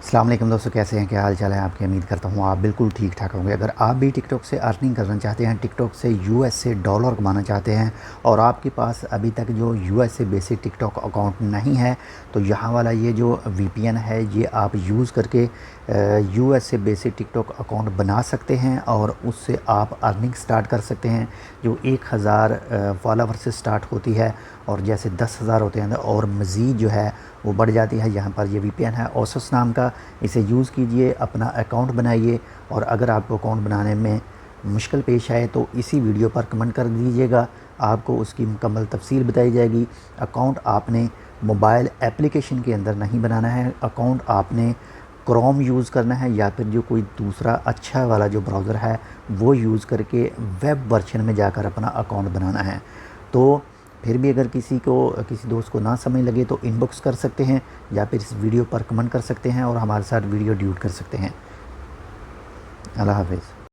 अस्सलाम वालेकुम दोस्तों, कैसे हैं? क्या हाल चाल है आपके? उम्मीद करता हूँ आप बिल्कुल ठीक ठाक होंगे। अगर आप भी टिकटॉक से अर्निंग करना चाहते हैं, टिकटॉक से यूएस से डॉलर कमाना चाहते हैं और आपके पास अभी तक जो यूएस से बेसिक टिकटॉक अकाउंट नहीं है, तो यहाँ वाला ये जो वीपीएन है ये आप यूज़ करके यूएस से बेसिक टिकटॉक अकाउंट बना सकते हैं और उससे आप अर्निंग स्टार्ट कर सकते हैं। जो 1000 फॉलोवर से स्टार्ट होती है और जैसे 10,000 होते हैं और मज़ीद जो है वो बढ़ जाती है। यहाँ पर ये वीपीएन है ओसस नाम का, इसे यूज़ कीजिए, अपना अकाउंट बनाइए। और अगर आपको अकाउंट बनाने में मुश्किल पेश आए तो इसी वीडियो पर कमेंट कर दीजिएगा, आपको उसकी मुकम्मल तफसील बताई जाएगी। अकाउंट आपने मोबाइल एप्लीकेशन के अंदर नहीं बनाना है, अकाउंट आपने क्रोम यूज़ करना है या फिर जो कोई दूसरा अच्छा वाला जो ब्राउज़र है वो यूज़ करके वेब वर्जन में जाकर अपना अकाउंट बनाना है। तो फिर भी अगर किसी दोस्त को ना समझ लगे तो इनबॉक्स कर सकते हैं या फिर इस वीडियो पर कमेंट कर सकते हैं और हमारे साथ वीडियो ड्यूट कर सकते हैं। अल्लाह हाफ़िज़।